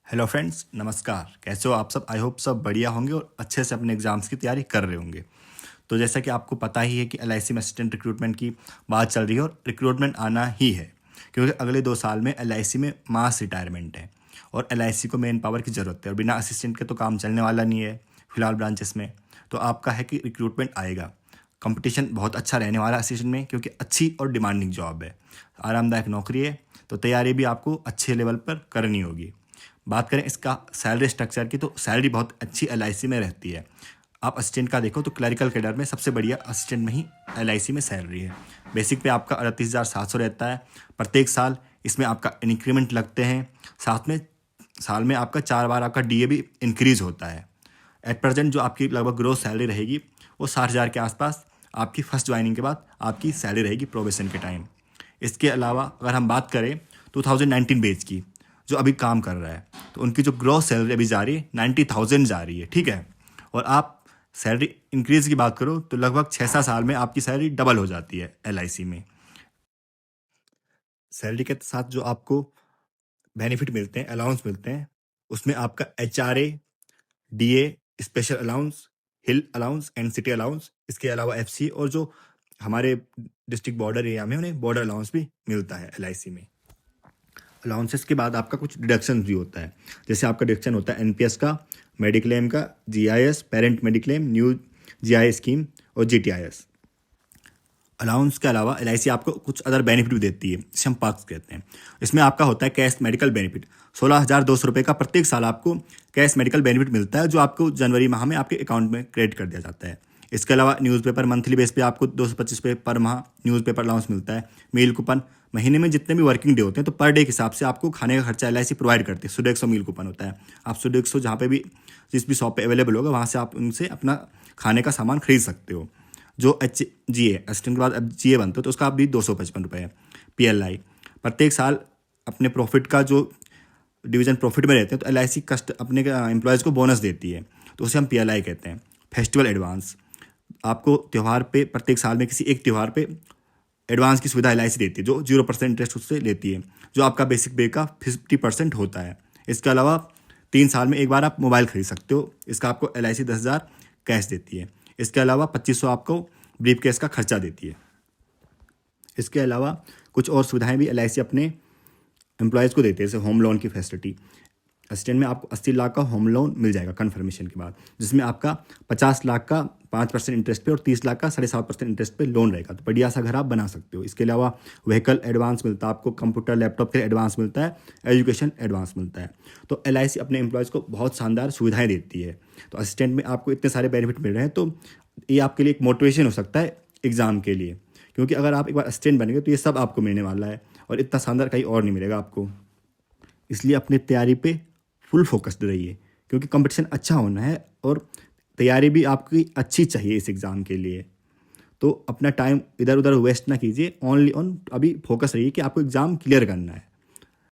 Hello friends, नमस्कार। कैसे हो आप सब? आई होप सब बढ़िया होंगे और अच्छे से अपने एग्जाम्स की तैयारी कर रहे होंगे। तो जैसा कि आपको पता ही है कि एलआईसी में असिस्टेंट रिक्रूटमेंट की बात चल रही है और रिक्रूटमेंट आना ही है, क्योंकि अगले 2 साल में एलआईसी में मास रिटायरमेंट है और एलआईसी को मैन पावर की ज़रूरत है और बिना असिस्टेंट के तो काम चलने वाला नहीं है फिलहाल ब्रांचेस में। तो आपका है कि रिक्रूटमेंट आएगा, कंपटीशन बहुत अच्छा रहने वाला है असिस्टेंट में, क्योंकि अच्छी और डिमांडिंग जॉब है, आरामदायक नौकरी है। तो तैयारी भी आपको अच्छे लेवल पर करनी होगी। बात करें इसका सैलरी स्ट्रक्चर की, तो सैलरी बहुत अच्छी एलआईसी में रहती है। आप असिस्टेंट का देखो तो क्लरिकल कैडर में सबसे बढ़िया असिस्टेंट में ही एलआईसी में सैलरी है। बेसिक पे आपका 38,700 रहता है प्रत्येक साल। इसमें आपका इंक्रीमेंट लगते हैं, साथ में साल में आपका 4 बार आपका डीए भी इंक्रीज होता है। एट प्रेजेंट जो आपकी लगभग ग्रोथ सैलरी रहेगी वो 60,000 के आसपास आपकी फर्स्ट ज्वाइनिंग के बाद आपकी सैलरी रहेगी प्रोबेशन के टाइम। इसके अलावा अगर हम बात करें 2019 बैच की जो अभी काम कर रहा है, तो उनकी जो ग्रॉस सैलरी अभी जा रही है 90,000 जा रही है, ठीक है। और आप सैलरी इंक्रीज की बात करो तो लगभग 6-7 साल में आपकी सैलरी डबल हो जाती है एलआईसी में। सैलरी के साथ जो आपको बेनिफिट मिलते हैं, अलाउंस मिलते हैं, उसमें आपका HRA, DA, special allowance, hill allowance and city allowance, इसके अलावा एफसी और जो हमारे डिस्ट्रिक्ट बॉर्डर एरिया में उन्हें बॉर्डर अलाउंस भी मिलता है एलआईसी में। अलाउंसेस के बाद आपका कुछ डिडक्शन भी होता है, जैसे आपका डिडक्शन होता है एनपीएस का, मेडिक्लेम का, GIS, parent mediclaim, new GI scheme और जीटीआईएस। अलाउंस के अलावा एलआईसी आपको कुछ अदर बेनिफिट भी देती है, जिसे हम पर्क्स कहते हैं। इसमें आपका होता है कैश मेडिकल बेनिफिट। 16,200 रुपये का प्रत्येक साल आपको कैश मेडिकल बेनिफिट मिलता है, जो आपको जनवरी माह में आपके अकाउंट में क्रेडिट कर दिया जाता है। इसके अलावा न्यूज़पेपर मंथली बेस पे आपको 225 रुपये पर माह न्यूज़पेपर अलाउंस मिलता है। मील कूपन, महीने में जितने भी वर्किंग डे होते हैं तो पर डे के हिसाब से आपको खाने का खर्चा एलआईसी प्रोवाइड करती है। सुडेक्सो मील कूपन होता है। आप सुडेक्सो जहाँ पे भी जिस भी शॉप पे अवेलेबल होगा वहाँ से आप उनसे अपना खाने का सामान खरीद सकते हो। जो एच जी ए असिस्टेंट के बाद अब जी ए बनते हो तो उसका भी 255 रुपये है। पीएलआई, प्रत्येक साल अपने प्रॉफिट का जो डिवीजन प्रॉफिट में रहते हैं तो एलआईसी कस्ट अपने एम्प्लॉयज़ को बोनस देती है, तो उसे हम पीएलआई कहते हैं। फेस्टिवल एडवांस, आपको त्यौहार पे प्रत्येक साल में किसी एक त्यौहार पे एडवांस की सुविधा एलआईसी देती है, जो 0% इंटरेस्ट उससे लेती है, जो आपका बेसिक पे का 50% होता है। इसके अलावा 3 साल में एक बार आप मोबाइल खरीद सकते हो, इसका आपको एलआईसी 10,000 कैश देती है। इसके अलावा 2500 आपको ब्रीफ केस का खर्चा देती है। इसके अलावा कुछ और सुविधाएं भी एलआईसी अपने एम्प्लॉयज़ को देते हैं, जैसे होम लोन की फैसिलिटी। असिस्टेंट में आपको 80 लाख का होम लोन मिल जाएगा कन्फर्मेशन के बाद, जिसमें आपका 50 लाख का 5% इंटरेस्ट पे और 30 लाख का 7.5% इंटरेस्ट पे लोन रहेगा। तो बढ़िया सा घर आप बना सकते हो। इसके अलावा व्हीकल एडवांस मिलता है आपको, कंप्यूटर लैपटॉप के एडवांस मिलता है, एजुकेशन एडवांस मिलता है। तो एलआईसी अपने एम्प्लॉयज़ को बहुत शानदार सुविधाएं देती है। तो असिस्टेंट में आपको इतने सारे बेनिफिट मिल रहे हैं, तो ये आपके लिए एक मोटिवेशन हो सकता है एग्ज़ाम के लिए, क्योंकि अगर आप एक बार असिस्टेंट बनेंगे तो ये सब आपको मिलने वाला है और इतना शानदार कहीं और नहीं मिलेगा आपको। इसलिए अपनी तैयारी पे फुल फोकस्ड रहिए, क्योंकि कंपटीशन अच्छा होना है और तैयारी भी आपकी अच्छी चाहिए इस एग्ज़ाम के लिए। तो अपना टाइम इधर उधर वेस्ट ना कीजिए, ओनली ऑन अभी फोकस रहिए कि आपको एग्ज़ाम क्लियर करना है।